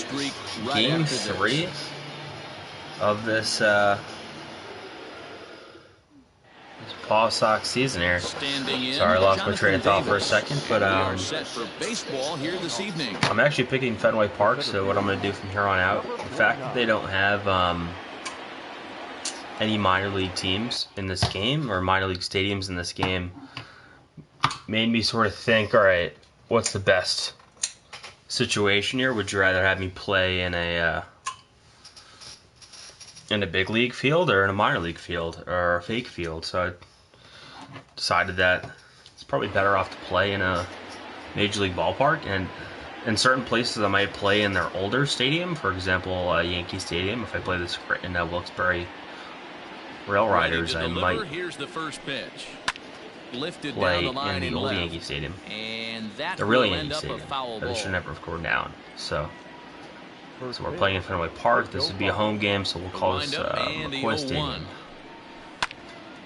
streak right Game after 3 this. of this PawSox season here. Sorry, I lost my train of thought for a second, but we are set for baseball here this evening. I'm actually picking Fenway Park, so what I'm going to do from here on out, the fact that they don't have any minor league teams in this game, or minor league stadiums in this game, made me sort of think, alright, what's the best situation here? Would you rather have me play in a big league field or in a minor league field or a fake field? So I decided that it's probably better off to play in a major league ballpark, and in certain places I might play in their older stadium, for example Yankee Stadium. If I play this in Wilkes-Barre Rail Riders, I might Here's the first pitch. Lifted play down the line in the old left. Yankee Stadium, And that the real will Yankee end up a Stadium foul that they ball. should never have scored down. So we're playing in Fenway Park. This would be a home game, so we'll call this McCoy Stadium.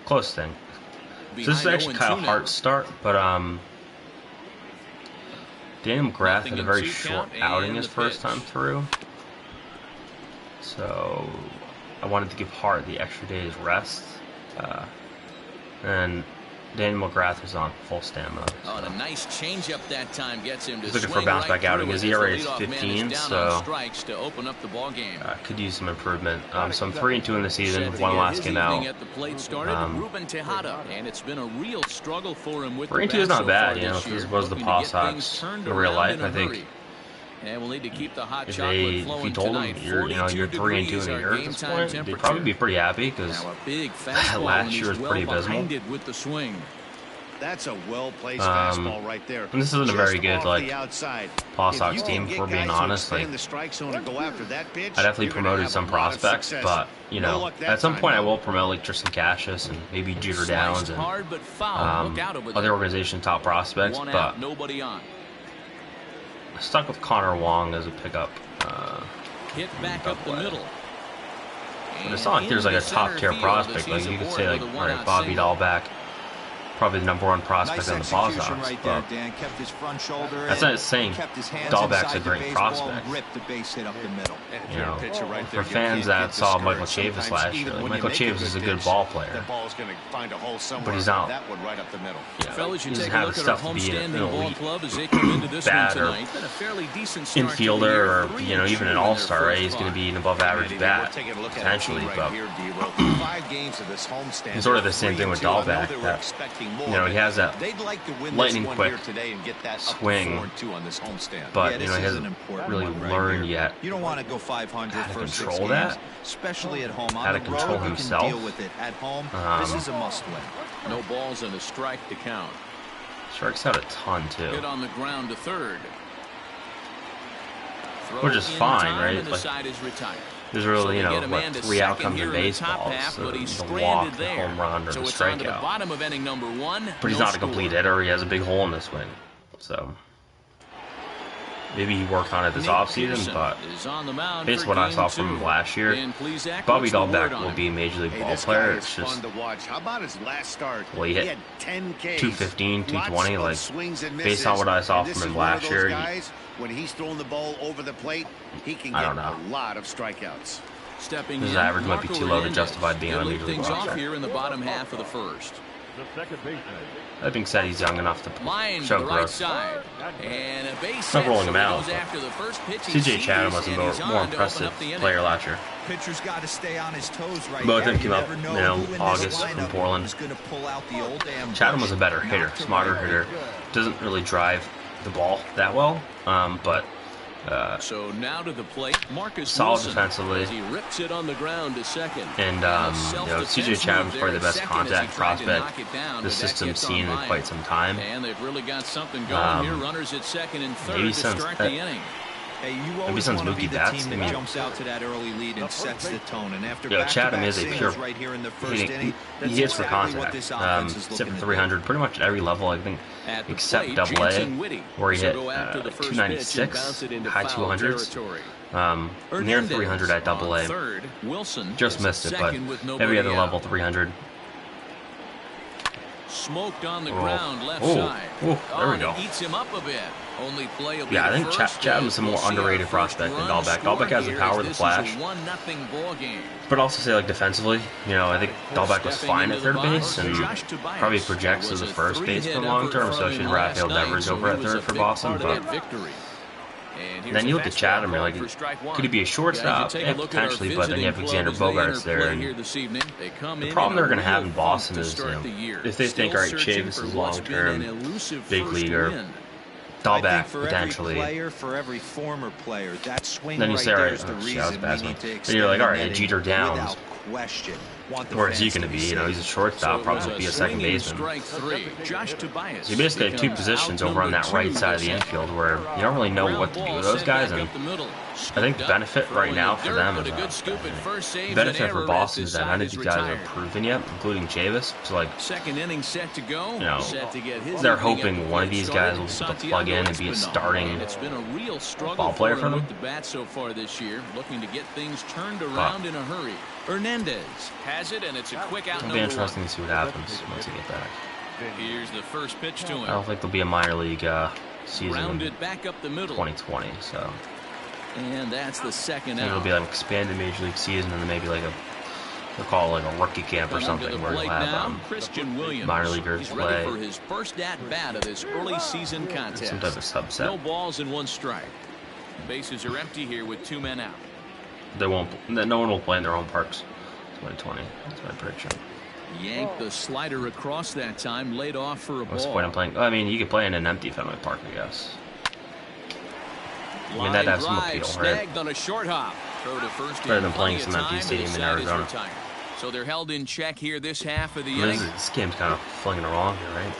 Close thing. So this is actually Kyle Hart's start, but Daniel McGrath had a very short outing his first time through, so I wanted to give Hart the extra day's rest, and Daniel McGrath was on full stamina. So. Oh, and a nice changeup that time gets him to He's looking for a bounce back outing. His ERA is 15, so to open up the ball game. Could use some improvement. So I'm 3-2 in the season, one last game out. At the plate started, Ruben Tejada, and it's been a real struggle for him with 3-2 is not bad, you know. If this was the PawSox in real life, I think. And we'll need to keep the hot If chocolate you told them you're 3-2 in the year at this point, they'd probably be pretty happy, because last year was pretty abysmal. With the swing. That's a well-placed fastball right there. And this isn't a very good PawSox team, if we're being honest. Like, I definitely promoted some prospects, but you know, at some point I will promote like Tristan Cassius and maybe Jeter Downs and other organization top prospects. But I stuck with Connor Wong as a pickup. Hit back up the middle. But it's not like there's like a top tier prospect. Like you could say like, all right, Bobby Dahlback, probably the #1 prospect on the PawSox. But that's not saying Dahlback's a great prospect. You know, for fans that saw Michael Chavis last year, like, Michael Chavis is a good ball player, but he's not. He doesn't have the stuff to be an elite batter, infielder, or you know, even an all-star. Right? He's going to be an above-average bat potentially, but it's sort of the same thing with Dahlback. That, you know, he has that lightning quick swing, but you know, he hasn't really learned yet You don't want to go 500 how to first control 6 that, games, especially at home. how to control himself. Deal with it at home. This is a must-win. No balls and a strike to count. Strikes out a ton too, Hit on the ground to third. which is fine, right? Like, Side is retired. there's really, you know, what, 3 outcomes in baseball: the walk, the home run, or the strikeout. Bottom of inning number 1. But he's not a complete hitter. He has a big hole in the swing, so maybe he worked on it this offseason. But based on what I saw from him last year, Bobby Dahlback will be a major league ball player. It's just, well, he hit 215, 220. Like, based on what I saw from him last year, when he's throwing the ball over the plate, he can get a lot of strikeouts. His average might be too low to justify being on a major league roster. Here in the bottom half of the first. That being said, he's young enough to show growth. Not rolling him out. CJ Chatham was a more impressive player last year. Pitcher's got to stay on his toes right Both of now. them came up, you know, August from Portland. Chatham was a better hitter, smarter hitter. Doesn't really drive the ball that well, but so now to the plate, Marcus solid Wilson, defensively. as he rips it on the ground to second. And you know, CJ Chatham's probably the best contact prospect the system's seen in quite some time. And they've really got something going here. Runners at second and third maybe to since start the inning. Hey, you maybe always since want to Mookie be the Betts. team I that mean, jumps out to that early lead and sets the tone. And after Chatham is a pure right here in the first hitting. inning, He hits for contact. Except for 300, pretty much at every level, I think, except Double A, where he hit 296, high 200s. Near 300 at Double A. Just missed it, but every other level 300. Smoked on the ground left Oh, side. oh, there we go. Eats him up a bit. Yeah, I think Chapman's a more underrated prospect than Dahlbeck. Dahlbeck has the power, the flash. But also say, like, defensively, you know, I think Dahlbeck was fine at third base and probably projects as a first baseman long term, especially Rafael Devers over at third for Boston. But then you look at Chatham, you're like, could he be a shortstop? Yeah, potentially, but then you have Alexander Bogaerts there. And the problem they're going to have in Boston is, you know, if they think, all right, Chavis is long-term, big leaguer, Dahlbeck potentially. Then you say, all right, then you're like, all right, Jeter Downs. Where is he going to be? You know, he's a shortstop, probably will be a second baseman. So you basically have two positions over on that right side of the infield where you don't really know what to do with those guys. And I think the benefit right now for them is the benefit for Boston is that none of these guys are proven yet, including Chavis. So, like, you know, they're hoping one of these guys will be able to plug in and be a starting ball player for them. Looking to get things turned around in a hurry. Hernandez has it, and it's a quick out. It'll be interesting to see what happens once they get back. Here's the first pitch to him. I don't think there'll be a minor league season Rounded back up the middle. 2020, so. And that's the second out. It'll be like an expanded major league season, and then maybe like they'll call it like a rookie camp or something where they'll have minor leaguers play. For his first at bat of this early season contest. Some type of subset. No balls and one strike. Bases are empty here with 2 men out. They won't. No one will play in their own parks. 2020. That's my prediction. Yanked the slider across that time, laid off for a What's the ball. point of playing? I mean, you could play in an empty Fenway Park, I guess. I mean, that'd have some appeal, right? On a short hop. Throw to first. Better than playing some empty stadium in Arizona. So they're held in check here this half of the I mean, inning. this game's kind of flinging along here, right?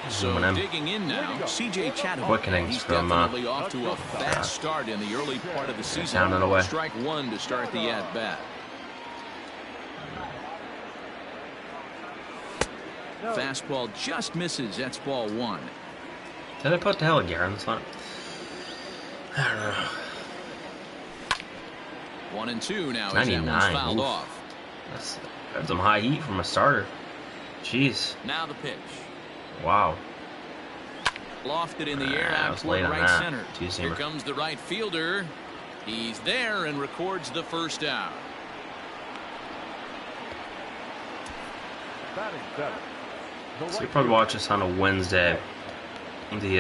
So digging in now, CJ Chatham. Quickenings He's from definitely off to a fast start in the early part of the season. Down and away. Strike one to start the at bat. Fastball just misses. That's ball one. Did I put the hell again on this one? I don't know. 1-2 now. 99. As that one's fouled Oof. off. That's some high heat from a starter. Jeez. Now the pitch. Wow. Lofted in the air I out was toward late on right that. center. Two-seamer. Here comes the right fielder. He's there and records the first out. So you probably watch this on a Wednesday. The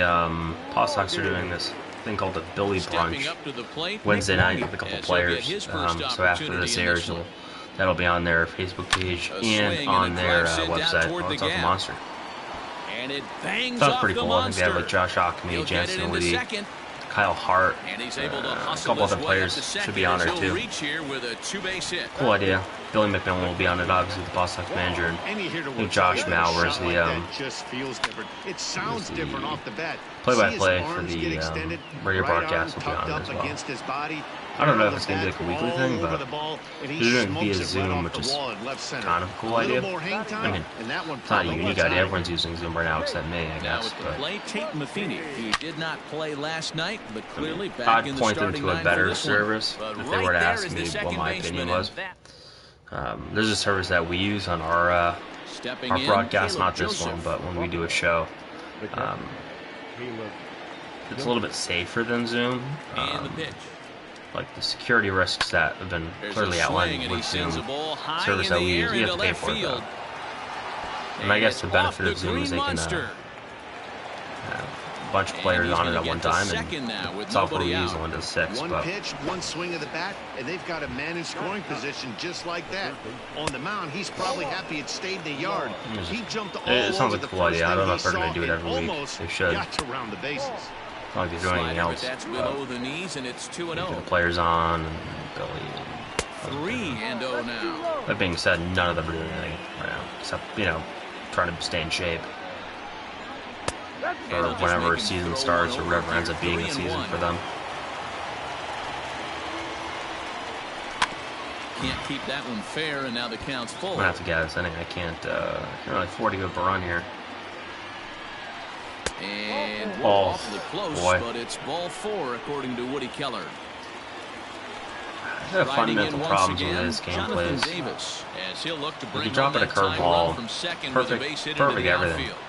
PawSox are doing this thing called the Billy Brunch Wednesday night with a couple players. So after this airs, that'll be on their Facebook page and on their website. Oh, it's off the Monster. And it bangs That was off pretty the cool. I think they have like monster. Josh Ockney, He'll get Jansen it into Lee, second. Kyle Hart, And he's able to a hustle couple his other way players up to should be on there second as he'll too. reach here with a two-base hit. Cool idea. Billy McMillan will be on it, obviously, the PawSox manager. And I think Josh Mauer is the play-by-play for the radio broadcast will be on it as well. I don't know if it's going to be like a weekly thing, but they're doing it via Zoom, which is kind of a cool idea. I mean, it's not a unique idea. Everyone's using Zoom right now except me, I Now guess. at the But plate, Tate Matheny. He did not play last night, but clearly back I'd in the point them starting to a line better for this one. service But if they were to right there ask is me the what second my baseman, opinion was. and that There's a service that we use on our stepping in, broadcast, Caleb not this Joseph. one, but when we do a show. It's a little bit safer than Zoom. And the pitch. Like the security risks that have been There's clearly a swing, outlined and with he Zoom sends the ball high service in that the we use. air You have into to pay left for it field. though. And I guess the it's benefit off of Zoom is they green can monster. have a bunch of players on it at one time, and software we use one to 6. One But pitch, one swing of the bat, and they've got a man in scoring position just like that. On the mound, he's probably happy it stayed in the yard. He jumped all it sounds over like the a cool first idea. I don't know if thing they're going he to do it saw every and week. almost They should. got to round the bases. Not like they're doing anything Slider, else. but that's But below the knees, and it's 2-0. the players on and Billy. 3-0 now. That being said, none of them are doing anything right now, except, you know, trying to stay in shape. Or whenever a season starts, or whatever ends up being the season for them. Can't keep that one fair, and now the count's full. I'm gonna have to get this inning. I can't really afford to go for a run here. And we're Oh, awfully close, boy. but it's ball 4 according to Woody Keller. I have fundamental problems with his game plays. Davis, as he'll look to bring You drop home it a that tying curveball, run from second with a base hit into perfect the everything. outfield.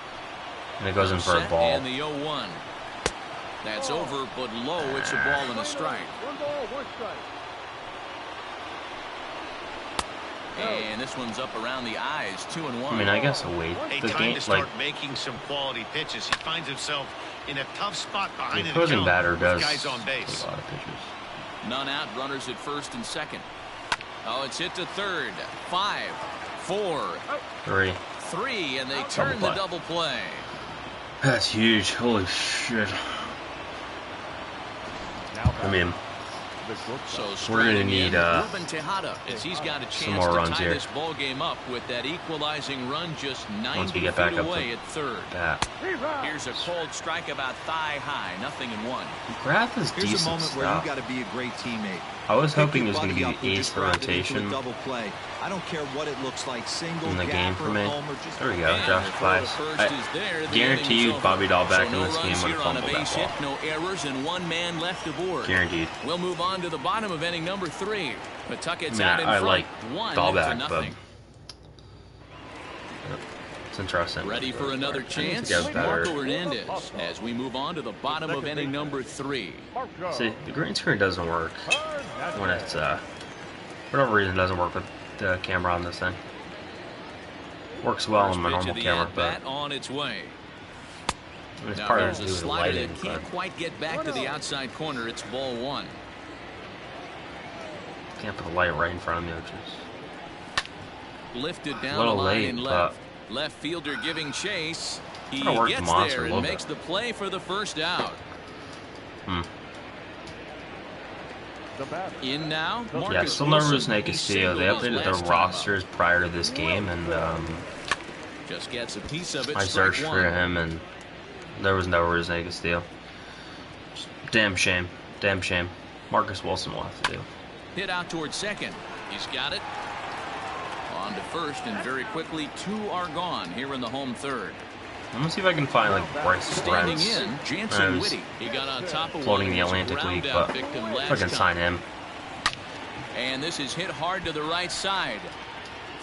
And it goes in for a Set ball. and the 0-1. That's over, but low. It's a ball and a strike. And this one's up around the eyes, 2-1. I mean, I guess a wait. The time to start making some quality pitches. He finds himself in a tough spot behind the opposing batter does guys on base. A lot of pitches. None out, runners at first and second. Oh, it's hit to third. 5, 4, 3, and they turn the double play. That's huge. Holy shit. I mean, so we're going to need he's got a chance some more runs here. This ball game up with that equalizing run just 90 once we get back feet up away at third. That. Here's a cold strike about thigh high, 0-1. McGrath is Here's decent a moment stuff. where you got to be a great teammate. I was hoping it was going to be Pick the your eighth buddy up and just rotation grab it into a double play. I don't care what it looks like, single, in the game for me. There we go, And Josh Pice. I guarantee you Bobby Dahl back in this game would have fumbled that ball. No errors and one man left aboard. Guaranteed. We'll move on to the bottom of inning number 3. Pawtucket's out in front. I like Dahl back, but it's interesting. Ready for another chance? Marco Hernandez as we move on to the bottom of inning number 3. See, the green screen doesn't work when it's for whatever reason it doesn't work with the camera on this thing. Works well on my normal camera, but on its way. It's part of the lighting. Can't quite get back to the outside corner. It's ball 1. Can't put the light right in front of me, which is lifted down a little the line late, and left. Left fielder giving chase. He gets there and makes the play for the first out. In now, yeah, still no Rusney Castillo. They updated their rosters prior to this game, and just gets a piece of it. I searched for him, and there was no Rusney Castillo. Damn shame. Damn shame. Marcus Wilson will have to do. Hit out towards second. He's got it. On to first, and very quickly 2 are gone here in the home third. I'm gonna see if I can find like Bryce Standing in, Jansen Whitty. He got on top of floating the Atlantic League, but if I can sign him. And this is hit hard to the right side.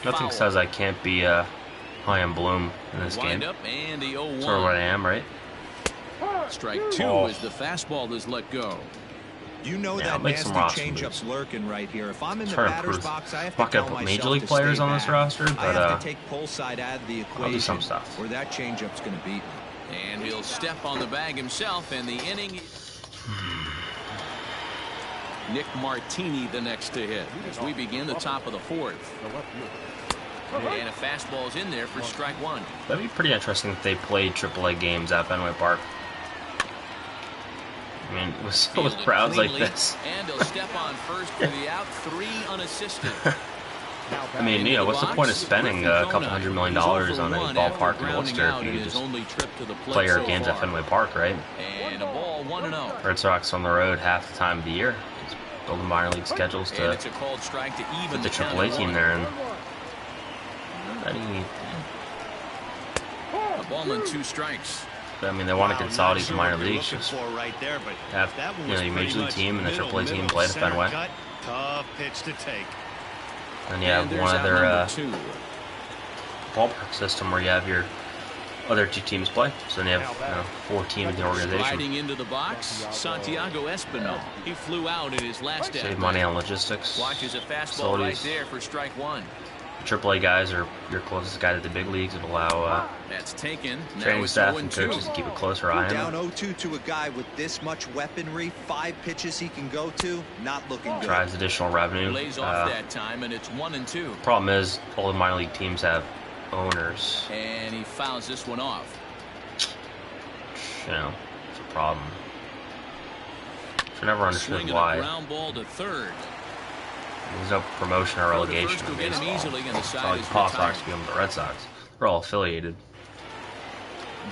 Nothing says I can't be high in bloom in this game. Up and the 0-1. Sort of what I am, right? Strike 2 as the fastball is let go. You know that nasty changeup's lurking right here. If I'm in the batter's box, I have to tell myself Major League players on this roster, but I have to take pull side out of the equation. I'll do some stuff. Or that changeup's going to beat me. And he'll step on the bag himself, and the inning. Nick Martini the next to hit as we begin the top of the 4th. And a fastball's in there for strike 1. That'd be pretty interesting if they played AAA games at Fenway Park. I mean, with crowds like this. And he'll step on first for the out, 3 unassisted. I mean, you know, what's the point of spending a couple $100 million on a ballpark in Worcester if you can just play your games at Fenway Park, right? And a ball 1-0. Red Sox on the road half the time of the year. Just build the minor league schedules to it's a called strike to even put the AAA team there. And a ball and 2 strikes. I mean, they want to consolidate the minor leagues. Just have, you know, your major league team and the AAA team play at Fenway. Tough pitch to take. And you have one other ballpark system where you have your other 2 teams play. So then you have 4 teams in the organization. Sliding into the box, Santiago Espinal. He flew out in his last save money on logistics. Watches a fastball right there for strike 1. AAA guys are your closest guy to the big leagues. It will allow that's taken. Training staff and coaches to keep a closer eye on him. Down 0-2 to a guy with this much weaponry, 5 pitches he can go to, not looking good. Tries additional revenue. Lays off that time, and it's 1-2. Problem is, all the minor league teams have owners. And he fouls this one off. You know, it's a problem. I never understood why. Ground ball to third. There's no promotion or relegation in baseball. It's like PawSox become the Red Sox. They're all affiliated.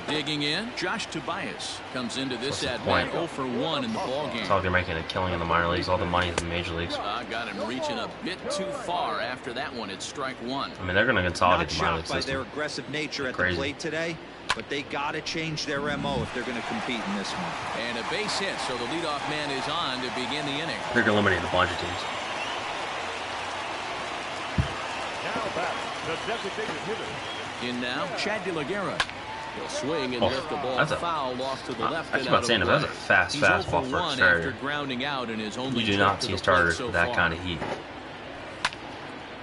Digging in, Josh Tobias comes into this at bat 0 for 1 in the ball game. It's not like they're making a killing in the minor leagues. All the money is in the major leagues. Got him reaching a bit too far after that one. It's strike 1. I mean, they're going to consolidate the minor league system. Not shocked by their aggressive nature at the plate today, but they got to change their MO if they're going to compete in this one. And a base hit, so the leadoff man is on to begin the inning. They're going to eliminate a bunch of teams. In now, Chad De La Guerra. He'll swing and lift the ball foul off to the left. I was about to say, that was a fast fastball for a starter. You do not see starters with that kind of heat.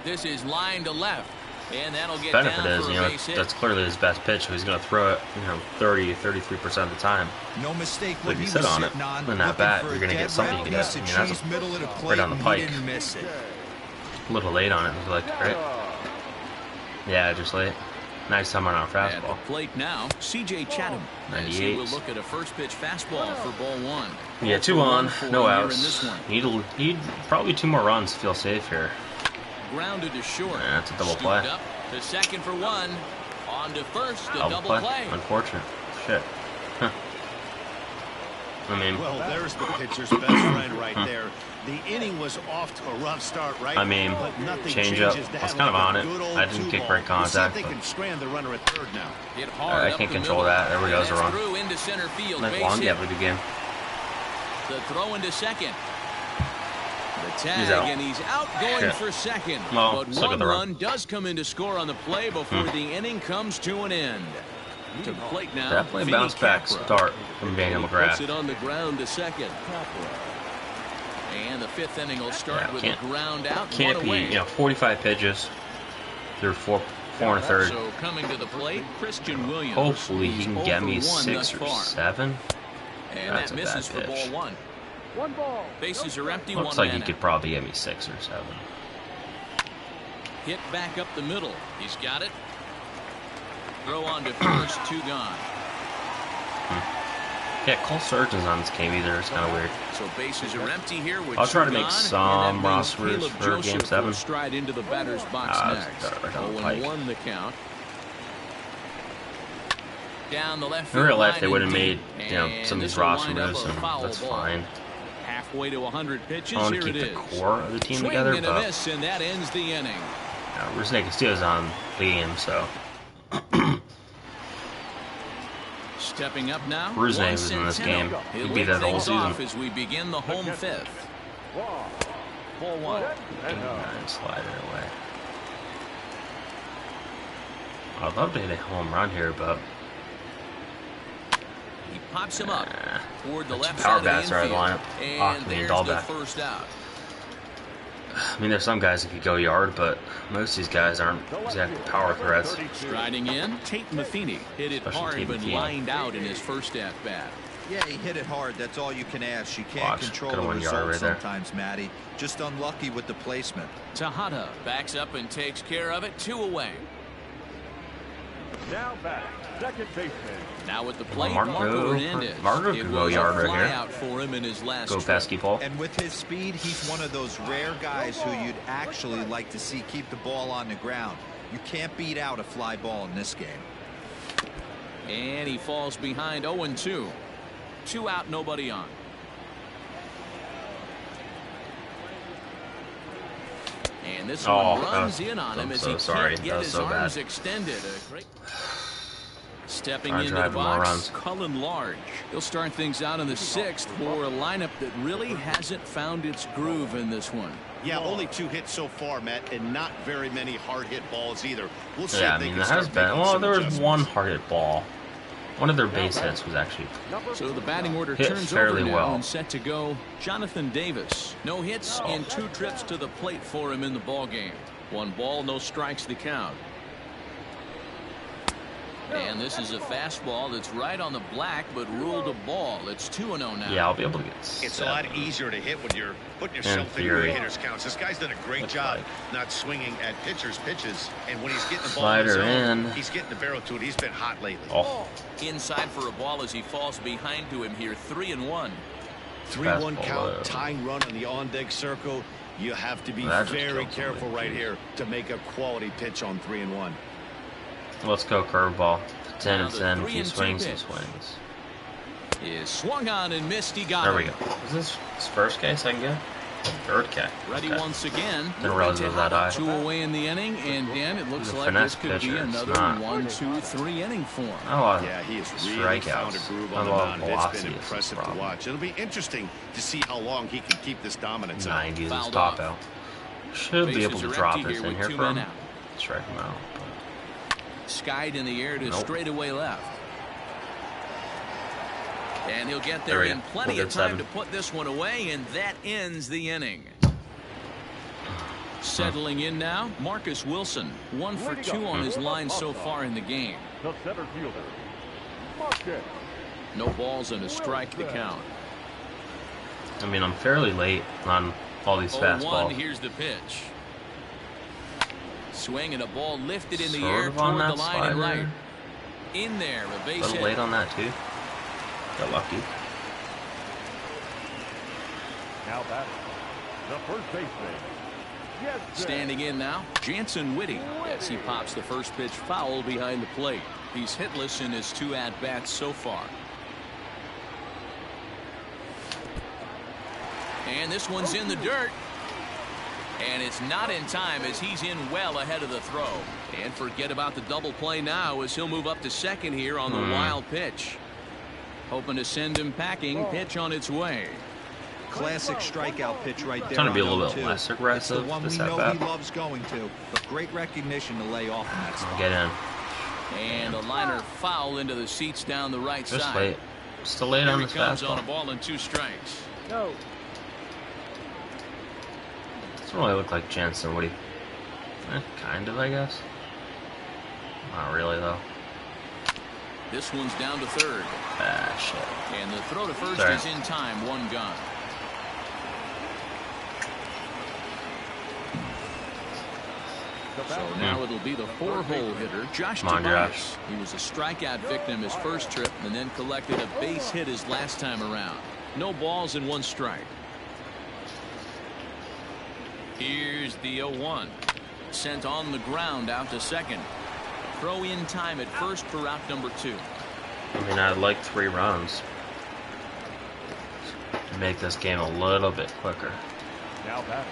This is line to left, and that'll get benefit down is, for you know, a base hit. that's clearly his best pitch, so he's going to throw it, you know, 33% of the time. No mistake. But if you sit on it, in that bat, you're going to get something you can get. I mean, that's right on the pike. A little late on it, was like, right? Yeah, just late. Nice time on our fastball. At the plate now, C.J. Chatham. 98. We'll look at a first pitch fastball for ball one. Yeah, 2 on, no outs. Need probably 2 more runs to feel safe here. Grounded to short. Yeah, that's a double play. Up to second for 1. On to first, a double play. Unfortunate. Shit. Huh. I mean, well, there's the pitcher's best friend right there. The inning was off to a rough start, right? I mean, change up. I was kind of on it. I didn't kick great contact. They can strand the runner at third now. I can't control that. There we go. It's a run. Nice long. Yeah, good game. The throw into second. The tag, and he's out going for second. Well, but one run does come in to score on the play before the inning comes to an end. To the plate now. Definitely bounce back start from Daniel McGrath. Puts it on the ground to second. And the 5th inning will start with a ground out. Can't be, you know, 45 pitches through 4 1/3. So coming to the plate, Christian Williams. Hopefully he can get me 6 or 7. And that's that misses for ball 1. 1 ball. Bases are empty. Looks like he could probably get me 6 or 7. Hit back up the middle. He's got it. Throw on to first. 2 gone. Yeah, Cole Surgeon's on this game either. It's kind of weird. So bases are empty here. With I'll try to make some rosters for Game 7. Stride into the batter's box next. 0-1 the count. Down the left. In real life, they would have made, you know, some of these roster moves, and that's fine. Halfway to 100 pitches. I want to keep the core of the team together, but and that ends the inning. Rusney Castillo's on the game, so. Stepping up now. Rusney was in this game. He'd be there the whole season. As we begin the home 5th. Ball 1. 89 slider away. I'd love to hit a home run here, but he pops him up toward the left power side bats are of the the lineup. and Me and there's the Dahlbeck. first out. I mean, there's some guys that could go yard, but most of these guys aren't exactly power threats. Striding in, Tate Matheny hit it hard, but lined out in his first at bat. Yeah, he hit it hard. That's all you can ask. You can't control the result sometimes, Matty. Just unlucky with the placement. Tejada backs up and takes care of it. 2 away. Now back, second baseman. Now with the plate, Marco Hernandez. Marco could go yard right here. Out for him in his last go pesky ball. And with his speed, he's one of those rare guys who you'd actually like to see keep the ball on the ground. You can't beat out a fly ball in this game. And he falls behind 0-2. 2 out, nobody on. And this one runs in on him as he can't get his arms extended. Stepping into the box, Cullen Large. He'll start things out in the 6th for a lineup that really hasn't found its groove in this one. Yeah, only 2 hits so far, Matt, and not very many hard hit balls either. We'll see. Yeah, I mean, there has been. Well, there was 1 hard hit ball. One of their base hits was actually so the batting order hit turns fairly over now well. And set to go. Jonathan Davis. No hits and 2 trips to the plate for him in the ball game. 1 ball, no strikes the count. And this is a fastball that's right on the black, but ruled a ball. It's 2-0 now. Yeah, I'll be able to get 7. It's a lot easier to hit when you're putting yourself in your hitter's counts. This guy's done a great job not swinging at pitchers' pitches, and when he's getting the ball in his zone, he's getting the barrel to it. He's been hot lately. Inside for a ball as he falls behind to him here. 3-1. 3-1 count, tying run on the on-deck circle. You have to be very careful right here to make a quality pitch on 3-1. Let's go curveball. 10 and 10. He swings and swings. Is swung on and missed. He got there we go. Is this his first K, second K? Third K. Ready once again. Didn't realize it was that high. 2 away in the inning, and Dan, it looks like this could be another 1, 2, 3 inning form. Yeah, he has really found a groove on the mound. It's been impressive to watch. It'll be interesting to see how long he can keep this dominance up. 90 is his top out. Should be able to drop this in here for him. Strike him out. Skied in the air to straightaway left. And he'll get there in plenty of time to put this one away, and that ends the inning. Settling in now, Marcus Wilson. 1 for 2 on his line so far in the game. The center fielder, Marcus. No balls and a strike to count. I mean, I'm fairly late on all these fastballs. Here's the pitch. Swing and a ball lifted in the air toward the line and right. In there, a base hit. A little late on that too. Got lucky. Now back, the first baseman. Yes, standing in now, Jansen Whitty, as he pops the first pitch foul behind the plate. He's hitless in his 2 at-bats so far. And this one's in the dirt. And it's not in time as he's in well ahead of the throw. And forget about the double play now as he'll move up to second here on the wild pitch. Hoping to send him packing. Pitch on its way. Classic strikeout pitch right there. Trying to be a little bit less aggressive. It's the one we know he loves going to, but great recognition to lay off in that spot. Get in. And a liner foul into the seats down the right side. Just late. Still late on this fastball. On a ball and 2 strikes. No. Doesn't really look like Jansen Whitty. Kind of, I guess. Not really though. This one's down to third. Ah, shit. And the throw to first is in time. 1 gone. So now it'll be the 4-hole hitter, Josh Tobias. He was a strikeout victim his first trip and then collected a base hit his last time around. No balls and 1 strike. Here's the 0-1. Sent on the ground out to second. Throw in time at first for out number 2. I mean, I'd like 3 runs to make this game a little bit quicker. Now back.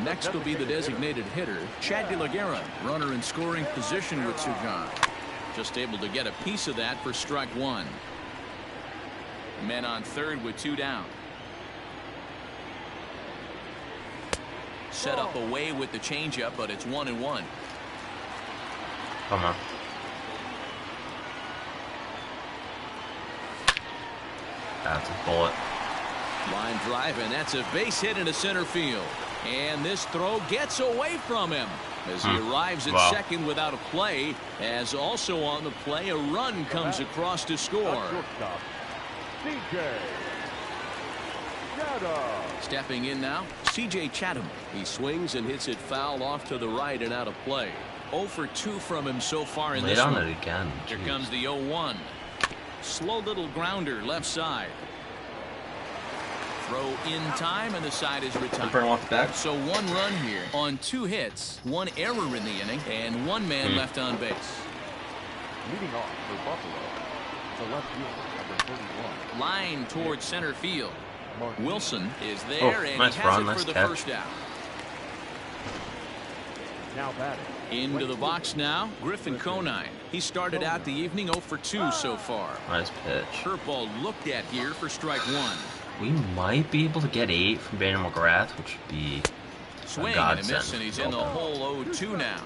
Next will be the designated hitter, Chad De La Guerra, runner in scoring position with 2 gone. Just able to get a piece of that for strike 1. Men on third with 2 down. Set up away with the changeup, but it's 1-1. Come on. That's a bullet. Line drive, and that's a base hit into center field. And this throw gets away from him as he arrives at second without a play. As also on the play, a run comes across to score. Stepping in now, C.J. Chatham. He swings and hits it foul off to the right and out of play. 0 for 2 from him so far in this one. It again. Here comes the 0-1. Slow little grounder left side. Throw in time, and the side is retired. So 1 run here on 2 hits, 1 error in the inning, and 1 man left on base. Leading off for Buffalo, the left fielder, number 31. Line towards center field. Wilson is there, and nice he has run, it for the catch. first out. Now batting. Into the box now, Griffin Conine. He started out the evening 0 for 2 so far. Nice pitch. Curveball looked at here for strike 1. We might be able to get 8 from Daniel McGrath, which would be swing and a miss, and he's in the hole 0-2 now.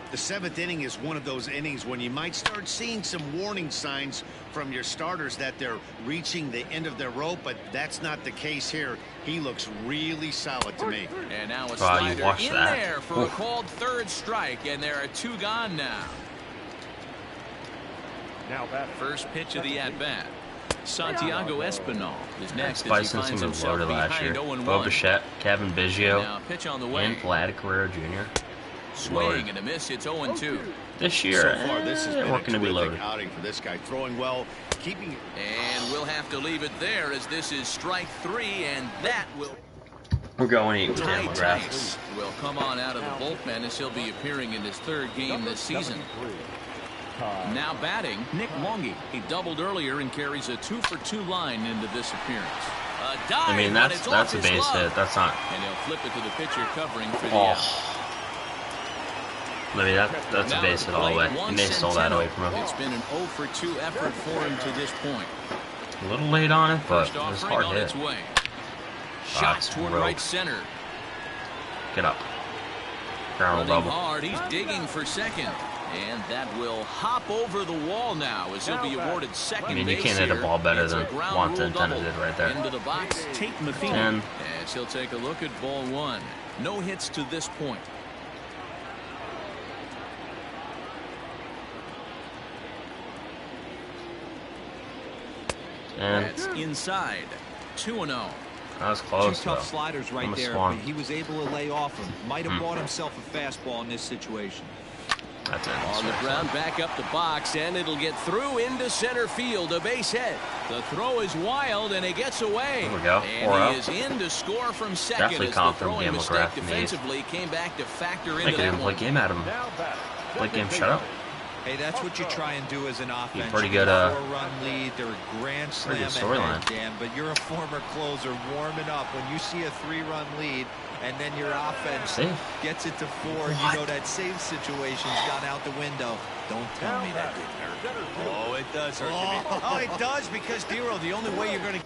The 7th inning is one of those innings when you might start seeing some warning signs from your starters that they're reaching the end of their rope, but that's not the case here. He looks really solid to me. And now a slider in there for a called 3rd strike, and there are 2 gone now. Now batting. First pitch of the at-bat. Santiago Espinal is next as he Bison finds seemed himself loaded last year. 0-1. Bo Bichette, Kevin Biggio, now pitch on the way. and Vlad Guerrero Jr. Swing and a miss. It's 0-2. This year, so far, this has been a terrific outing for this guy. Throwing well, keeping it. And we'll have to leave it there as this is strike 3, and that will. We're going 8 with Daniel McGrath. Will come on out of the bullpen as he'll be appearing in his 3rd game this season. Now batting, Nick Longy. He doubled earlier and carries a 2 for 2 line into this appearance. A dive, I mean, that's a base hit. That's not. And he'll flip it to the pitcher covering for the out. I mean, that's a base hit all the way. And they stole that away from him. It's been an 0 for 2 effort for him to this point. A little late on it, but it was hard hit. Shot toward right center. Get up. Ground double. Hard. He's digging for second. And that will hop over the wall now as he'll be awarded second base. I mean, you can't hit a ball better than Wanton did right there. Into the box, Tate Matheny. And as he'll take a look at ball one. No hits to this point. That's inside. 2-0. That was close. Two tough sliders right there, but he was able to lay off him. Might have bought himself a fastball in this situation. That's it. On the ground, back up the box, and it'll get through into center field. A base hit. The throw is wild, and it gets away. There we go. And he is in to score from second. Definitely as confident the throwing mistake McGrath defensively came back to factor into I could even that play one. game at him. Play game shutout. Hey, that's what you try and do as an offense. Pretty good. 4-run lead. They're a grand slam Pretty good at storyline. that, Dan. But you're a former closer warming up. When you see a 3-run lead, and then your offense gets it to 4, you know that save situation's gone out the window. Don't tell me that didn't hurt. Oh, it does hurt. Oh, it does, because, Dero, the only way you're going to...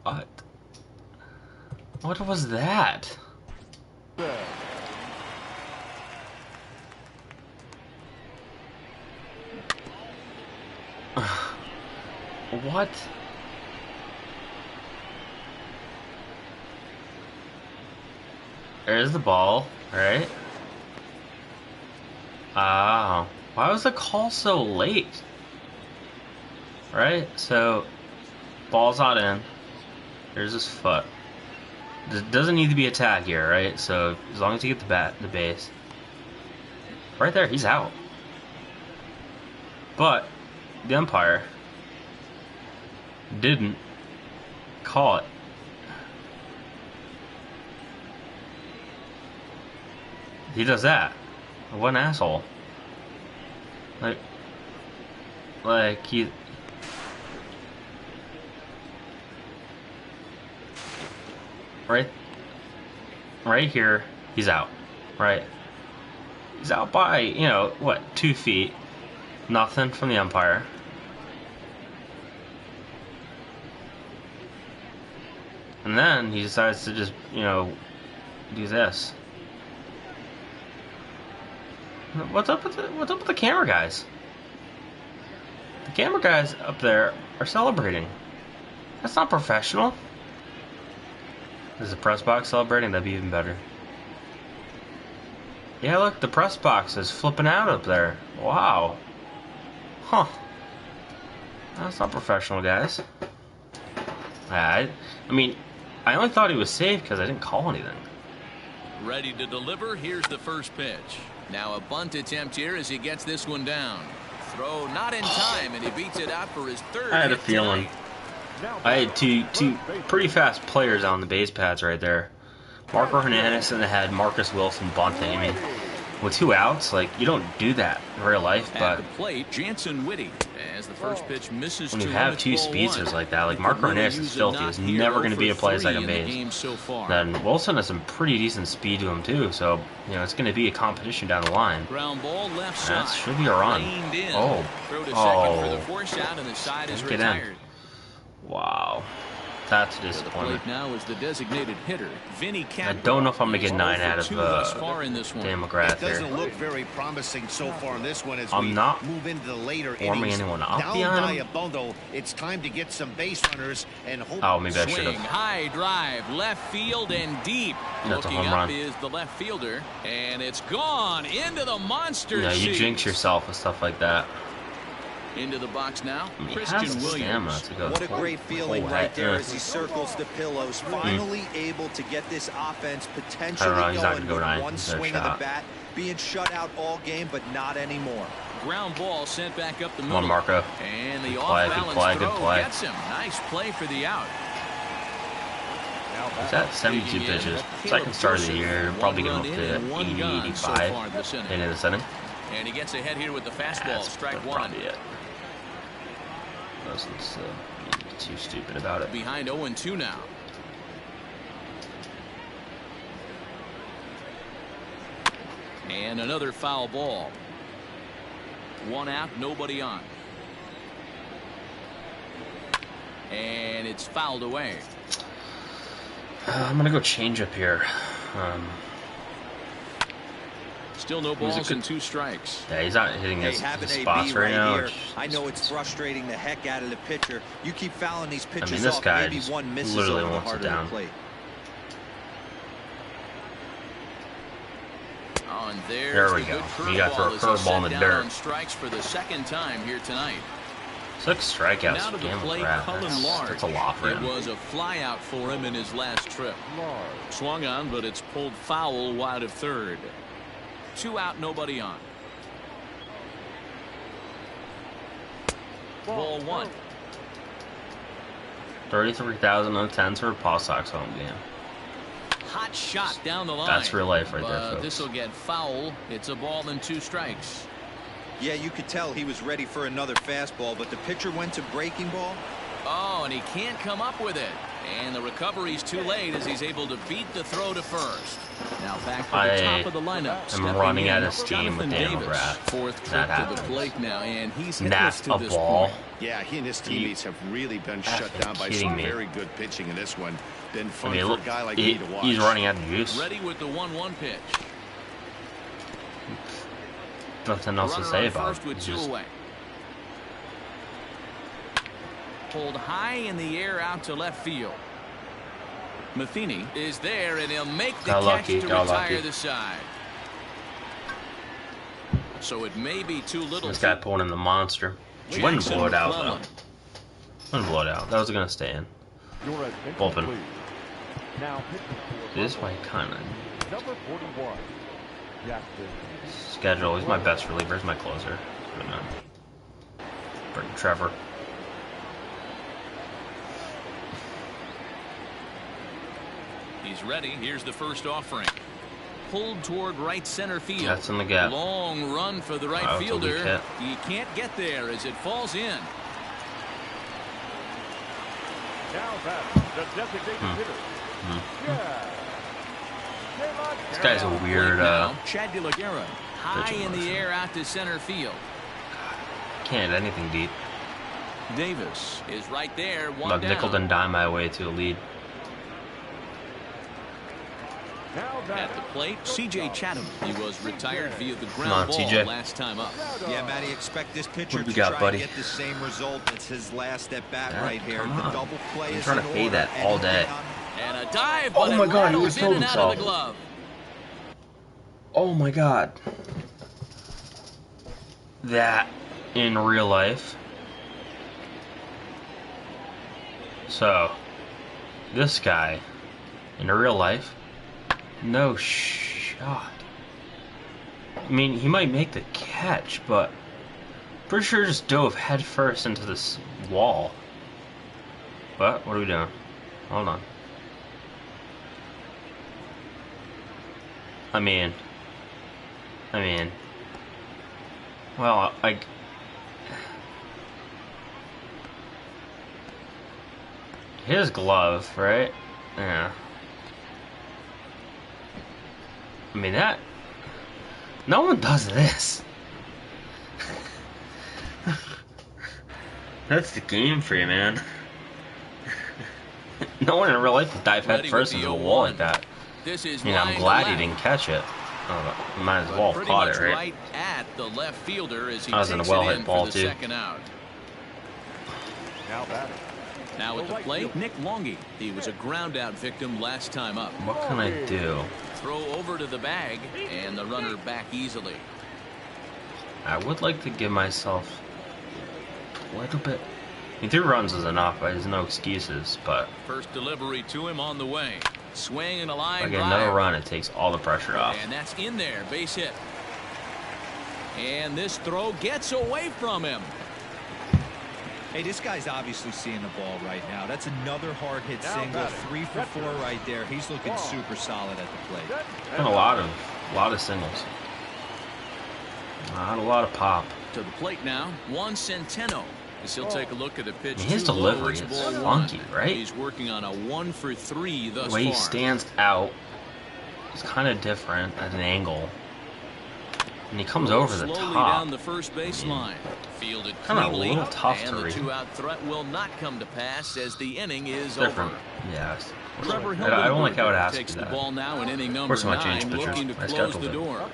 What? What was that? What? There's the ball, right? Oh, why was the call so late? Right, so ball's not in. There's his foot. Doesn't need to be a tag here, right? So as long as you get the base, right there, he's out. But the umpire didn't call it. He does that. What an asshole. Like he. Right here, he's out. Right? He's out by, you know, what, 2 feet. Nothing from the umpire. And then he decides to just, you know, do this. What's up with the camera guys? The camera guys up there are celebrating. That's not professional. Is the press box celebrating? That'd be even better. Yeah, look, the press box is flipping out up there. Wow. Huh. That's not professional, guys. I mean, I only thought he was safe because I didn't call anything. Ready to deliver. Here's the first pitch. Now a bunt attempt here as he gets this one down. Throw not in time, and he beats it out for his third. I had a feeling. I had two pretty fast players on the base pads right there. Marco Hernandez and I had Marcus Wilson bunting. I mean, with 2 outs, like, you don't do that in real life, but at the plate, Jansen Whitty, as the first pitch misses when you have 2 speedsters like that, like Marco Hernandez is filthy. He's never going to be a play second base. Then Wilson has some pretty decent speed to him too, so you know it's going to be a competition down the line. Ground ball left side. That should be a run. Oh, throw to second for the force out, and the side is retired. Wow. That's a disappointment. Now is the designated hitter, Vinny I don't know if I'm going to get 9 out of Dan McGrath here. It doesn't look very promising so far in this one as I'm we not move into the later warming innings. anyone up Down behind by him. a bundle, it's time to get some base runners and hope. Oh, maybe I should Swing, have. high drive, left field and deep. That's a Looking home up run. is the left fielder, and it's gone into the monster. You seats. jinx yourself with stuff like that. Into the box now, I mean, Christian he has the stamina Williams. to go. What a great feeling Oh, right there yeah. as he circles the pillows. Finally able to get this offense potentially he's not going gonna go with 9. one He's no swing of shot. the bat. Being shut out all game, but not anymore. Ground ball sent back up the middle. Come on, Marco. And the Good play, off-balance good throw play. gets him. Nice play for the out. He's at 72 pitches. Second start of the year. Probably going to hit 80, 85 into this inning. And he gets ahead here with the fastball. Strike one. Probably it. Wasn't too stupid about it. Behind 0-2 now. And another foul ball. 1 out, nobody on. And it's fouled away. I'm going to go change up here. Still no balls and 2 strikes. Yeah, he's not hitting his spots right now. Here, I know it's frustrating the heck out of the pitcher. You keep fouling these pitches, I mean, this off, guy maybe one misses literally over the wants heart it of down. the plate. Oh, and there we go. You got to throw a curveball in the dirt. On strikes for the 2nd time here tonight. 6 strikeouts Now to the game plate, with Rat. That's a lot for him. It was a fly out for him in his last trip. Swung on, but it's pulled foul wide of 3rd. 2 out, nobody on. Ball 1. 33,000 on 10s for a PawSox home game. Hot shot down the line. That's real life right there, folks. This will get foul. It's a ball and 2 strikes. Yeah, you could tell he was ready for another fastball, but the pitcher went to breaking ball. Oh, and he can't come up with it. And the recovery's too late as he's able to beat the throw to 1st. Now back to the top of the lineup. I'm running out of steam with Daniel Graff. 4th trip to the plate now, and he's hit That's to a this ball. point. Yeah, he and his teammates have really been shut down by some very good pitching in this one. Been fun for a guy like me to watch. He's running out of juice. Ready with the 1-1 pitch. Nothing else to say about it. Just pulled high in the air out to left field. Matheny is there, and he'll make the catch to retire the side. So it may be too little. This guy pulling in the monster. Wouldn't blow it out though. Wouldn't blow it out. That was gonna stay in. Bullpen. This is why kind of. Number 41. Schedule. He's my best reliever. He's my closer. Bring Trevor. He's ready. Here's the first offering. Pulled toward right center field. That's in the gap. Long run for the right fielder. He can't get there as it falls in. Now that's the designated hitter. Yeah. This guy's a weird Chad De La Guerra, high in the air out to center field. Can't hit anything deep. Davis is right there. Look, nickel and dime my way to a lead. At the plate, C.J. Chatham. He was retired via the ground ball last time up. Yeah, Matty, expect this pitcher to try and get the same result. It's his last at bat right here. The double play is trying to fade that all day. And a dive, oh my God, he was in and out of the glove. Oh my God. That in real life. So, this guy in real life, no shot. I mean, he might make the catch, but pretty sure just dove head first into this wall. What are we doing? Hold on. I mean, well, his glove, right? Yeah. I mean, that, no one does this. That's the game for you, man. No one in real life would dive head first into the wall like that. I'm glad he didn't catch it. Might as well have caught it, right? At the left fielder as he that was a well-hit ball, too. Now at the plate, Nick Longy. He was a ground-out victim last time up. What can I do? Throw over to the bag, and the runner back easily. I would like to give myself a little bit. I mean, 2 runs is enough. There's no excuses, but first delivery to him on the way. Swing and a line. If I get another run, it takes all the pressure off. And that's in there, base hit. And this throw gets away from him. Hey, this guy's obviously seeing the ball right now. That's another hard hit single. 3 for 4 right there. He's looking super solid at the plate. And a lot of singles. Not a lot of pop. To the plate now, Juan Centeno. As he'll take a look at a pitch. His delivery is funky, right? He's working on a 1 for 3 thus far. The way he stands out is kind of different at an angle. And he comes over the top. Down the first baseline. Fielded kind of a little tough and to read. The 2-out threat will not come to pass as the inning is different. over. Yeah, Trevor I don't like how it asks takes for the that. ball now in inning number Of course, I might change 9, pitchers. looking to I close scheduled the it. door.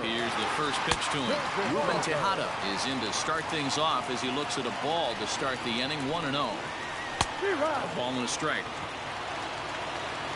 Here's the first pitch to him. Ruben Tejada is in to start things off as he looks at a ball to start the inning. 1-0. A ball and a strike.